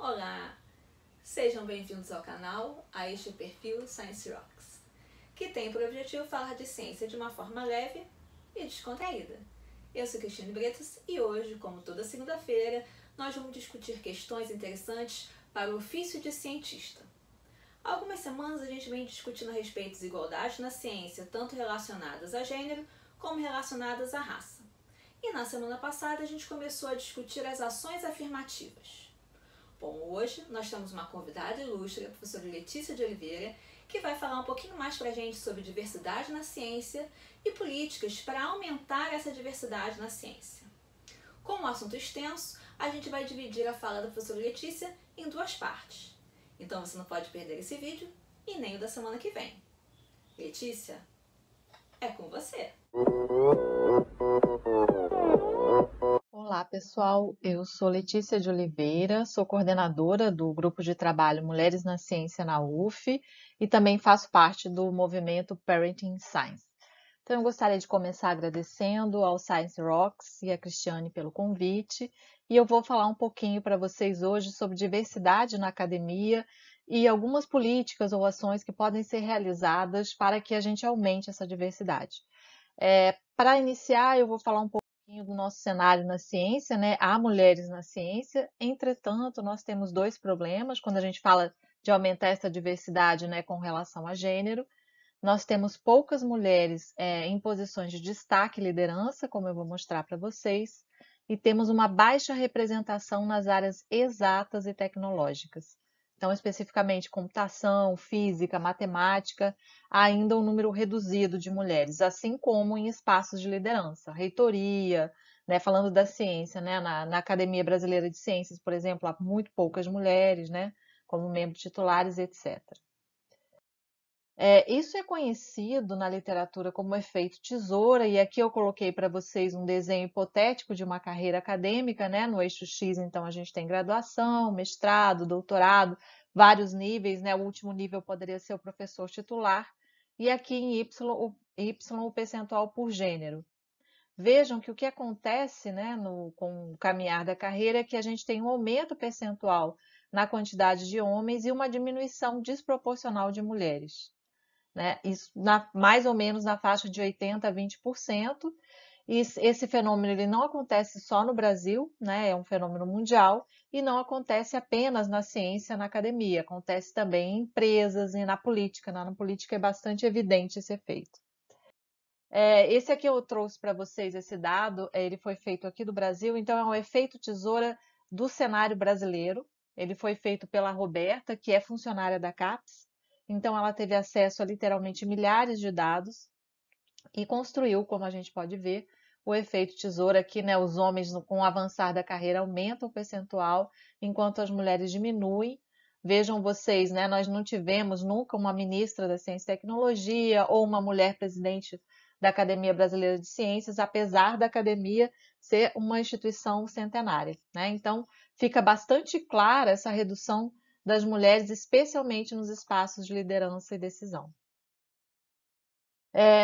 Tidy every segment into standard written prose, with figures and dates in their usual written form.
Olá, sejam bem-vindos ao canal, a este perfil Science Rocks, que tem por objetivo falar de ciência de uma forma leve e descontraída. Eu sou Cristiane Bretas e hoje, como toda segunda-feira, nós vamos discutir questões interessantes para o ofício de cientista. Há algumas semanas a gente vem discutindo a respeito de desigualdades na ciência, tanto relacionadas a gênero como relacionadas à raça. E na semana passada a gente começou a discutir as ações afirmativas. Bom, hoje nós temos uma convidada ilustre, a professora Letícia de Oliveira, que vai falar um pouquinho mais para a gente sobre diversidade na ciência e políticas para aumentar essa diversidade na ciência. Como um assunto extenso, a gente vai dividir a fala da professora Letícia em duas partes. Então você não pode perder esse vídeo e nem o da semana que vem. Letícia, é com você! Olá, pessoal. Eu sou Letícia de Oliveira, sou coordenadora do Grupo de Trabalho Mulheres na Ciência na UF e também faço parte do movimento Parenting Science. Então, eu gostaria de começar agradecendo ao Science Rocks e a Cristiane pelo convite, e eu vou falar um pouquinho para vocês hoje sobre diversidade na academia e algumas políticas ou ações que podem ser realizadas para que a gente aumente essa diversidade. Para iniciar, eu vou falar um pouquinho do nosso cenário na ciência, né? Há mulheres na ciência, entretanto, nós temos dois problemas quando a gente fala de aumentar essa diversidade, né, com relação a gênero. Nós temos poucas mulheres em posições de destaque e liderança, como eu vou mostrar para vocês, e temos uma baixa representação nas áreas exatas e tecnológicas. Então, especificamente computação, física, matemática, há ainda um número reduzido de mulheres, assim como em espaços de liderança, reitoria, né, falando da ciência, né, na Academia Brasileira de Ciências, por exemplo, há muito poucas mulheres, né, como membros titulares, etc. Isso é conhecido na literatura como efeito tesoura, e aqui eu coloquei para vocês um desenho hipotético de uma carreira acadêmica, né? No eixo X, então, a gente tem graduação, mestrado, doutorado, vários níveis, né? O último nível poderia ser o professor titular, e aqui em Y o percentual por gênero. Vejam que o que acontece, né, com o caminhar da carreira é que a gente tem um aumento percentual na quantidade de homens e uma diminuição desproporcional de mulheres, né? Isso mais ou menos na faixa de 80% a 20%. E esse fenômeno ele não acontece só no Brasil, né? É um fenômeno mundial e não acontece apenas na ciência, na academia, acontece também em empresas e na política. Na política é bastante evidente esse efeito. Esse aqui eu trouxe para vocês, esse dado, ele foi feito aqui do Brasil, então é um efeito tesoura do cenário brasileiro. Ele foi feito pela Roberta, que é funcionária da CAPES, então ela teve acesso a literalmente milhares de dados e construiu, como a gente pode ver, o efeito tesoura aqui, né? Os homens, com o avançar da carreira, aumentam o percentual, enquanto as mulheres diminuem. Vejam vocês, né? Nós não tivemos nunca uma ministra da Ciência e Tecnologia ou uma mulher presidente da Academia Brasileira de Ciências, apesar da academia ser uma instituição centenária, né? Então, fica bastante clara essa redução das mulheres, especialmente nos espaços de liderança e decisão.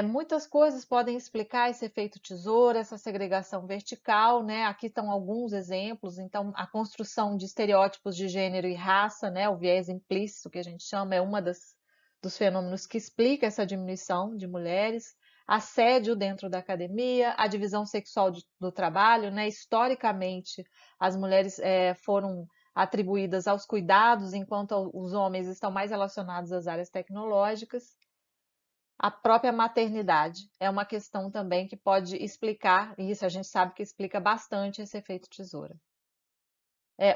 Muitas coisas podem explicar esse efeito tesoura, essa segregação vertical, né? Aqui estão alguns exemplos. Então, a construção de estereótipos de gênero e raça, né? O viés implícito, que a gente chama, é uma dos fenômenos que explica essa diminuição de mulheres. Assédio dentro da academia, a divisão sexual do trabalho, né? Historicamente, as mulheres foram atribuídas aos cuidados, enquanto os homens estão mais relacionados às áreas tecnológicas. A própria maternidade é uma questão também que pode explicar, e isso a gente sabe que explica bastante esse efeito tesoura.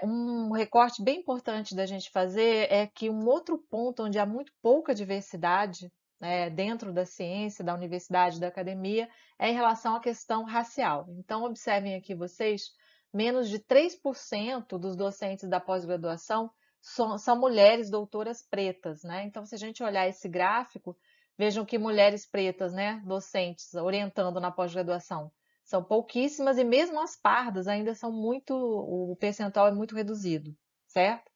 Um recorte bem importante da gente fazer é que um outro ponto onde há muito pouca diversidade, né, dentro da ciência, da universidade, da academia, é em relação à questão racial. Então, observem aqui vocês, menos de 3% dos docentes da pós-graduação são mulheres doutoras pretas, né? Então, se a gente olhar esse gráfico, vejam que mulheres pretas, né, docentes orientando na pós-graduação, são pouquíssimas e mesmo as pardas ainda são o percentual é muito reduzido, certo?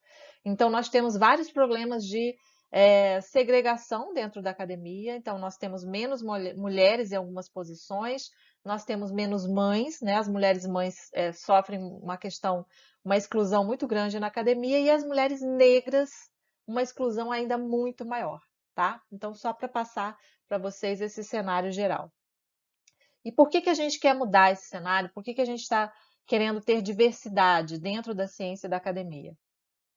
Então, nós temos vários problemas de segregação dentro da academia, então nós temos menos mulheres em algumas posições, nós temos menos mães, né? As mulheres mães sofrem uma exclusão muito grande na academia, e as mulheres negras, uma exclusão ainda muito maior, tá? Então, só para passar para vocês esse cenário geral. E por que a gente quer mudar esse cenário? Por que a gente está querendo ter diversidade dentro da ciência e da academia?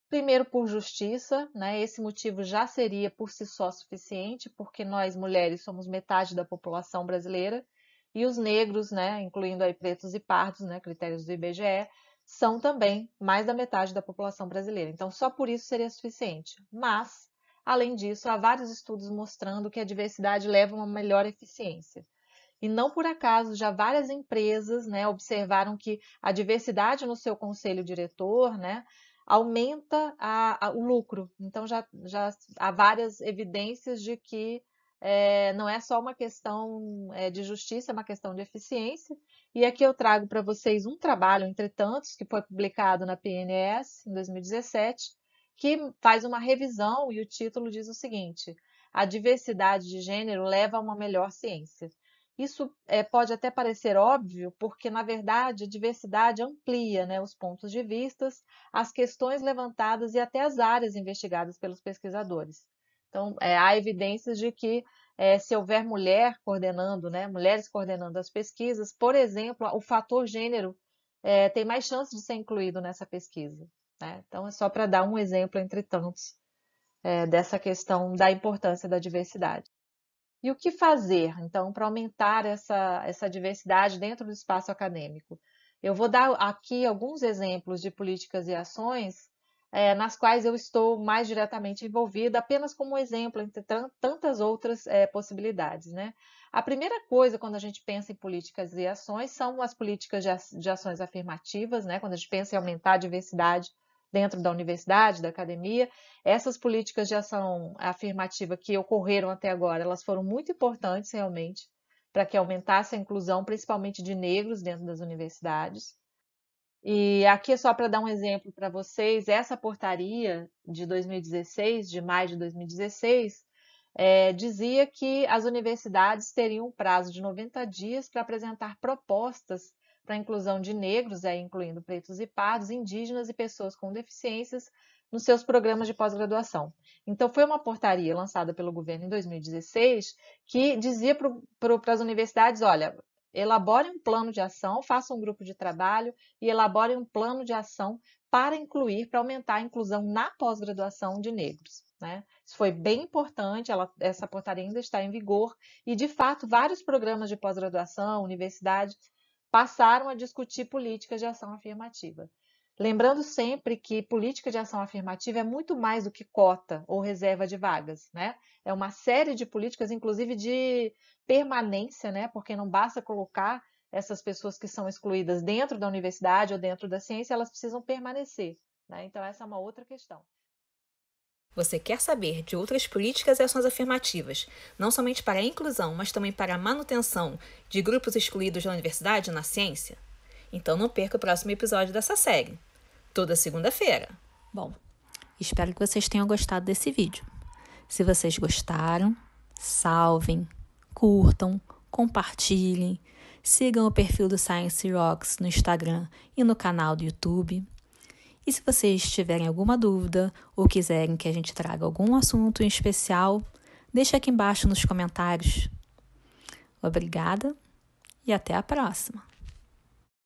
Primeiro, por justiça, né? Esse motivo já seria por si só suficiente, porque nós mulheres somos metade da população brasileira, e os negros, né, incluindo aí pretos e pardos, né, critérios do IBGE, são também mais da metade da população brasileira. Então, só por isso seria suficiente. Mas, além disso, há vários estudos mostrando que a diversidade leva a uma melhor eficiência. E não por acaso, já várias empresas, né, observaram que a diversidade no seu conselho diretor, né, aumenta o lucro. Então, já há várias evidências de que não é só uma questão de justiça, é uma questão de eficiência. E aqui eu trago para vocês um trabalho, entre tantos, que foi publicado na PNAS em 2017, que faz uma revisão, e o título diz o seguinte: a diversidade de gênero leva a uma melhor ciência. Isso pode até parecer óbvio, porque, na verdade, a diversidade amplia, né, os pontos de vista, as questões levantadas e até as áreas investigadas pelos pesquisadores. Então, há evidências de que, se houver mulher coordenando, né, mulheres coordenando as pesquisas, por exemplo, o fator gênero tem mais chance de ser incluído nessa pesquisa, né? Então, é só para dar um exemplo entre tantos dessa questão da importância da diversidade. E o que fazer, então, para aumentar essa diversidade dentro do espaço acadêmico? Eu vou dar aqui alguns exemplos de políticas e ações nas quais eu estou mais diretamente envolvida, apenas como exemplo, entre tantas outras possibilidades, né? A primeira coisa, quando a gente pensa em políticas e ações, são as políticas de ações afirmativas, né? Quando a gente pensa em aumentar a diversidade dentro da universidade, da academia. Essas políticas de ação afirmativa que ocorreram até agora, elas foram muito importantes realmente para que aumentasse a inclusão, principalmente de negros dentro das universidades. E aqui é só para dar um exemplo para vocês, essa portaria de 2016, de maio de 2016, dizia que as universidades teriam um prazo de 90 dias para apresentar propostas para a inclusão de negros, incluindo pretos e pardos, indígenas e pessoas com deficiências nos seus programas de pós-graduação. Então, foi uma portaria lançada pelo governo em 2016 que dizia para as universidades: olha, elaborem um plano de ação, façam um grupo de trabalho e elaborem um plano de ação para incluir, para aumentar a inclusão na pós-graduação de negros, né? Isso foi bem importante, essa portaria ainda está em vigor e, de fato, vários programas de pós-graduação, universidade, passaram a discutir políticas de ação afirmativa. Lembrando sempre que política de ação afirmativa é muito mais do que cota ou reserva de vagas, né? É uma série de políticas, inclusive de permanência, né? Porque não basta colocar essas pessoas que são excluídas dentro da universidade ou dentro da ciência, elas precisam permanecer, né? Então, essa é uma outra questão. Você quer saber de outras políticas e ações afirmativas, não somente para a inclusão, mas também para a manutenção de grupos excluídos da universidade e na ciência? Então não perca o próximo episódio dessa série, toda segunda-feira. Bom, espero que vocês tenham gostado desse vídeo. Se vocês gostaram, salvem, curtam, compartilhem, sigam o perfil do Science Rocks no Instagram e no canal do YouTube. E se vocês tiverem alguma dúvida ou quiserem que a gente traga algum assunto em especial, deixa aqui embaixo nos comentários. Obrigada e até a próxima!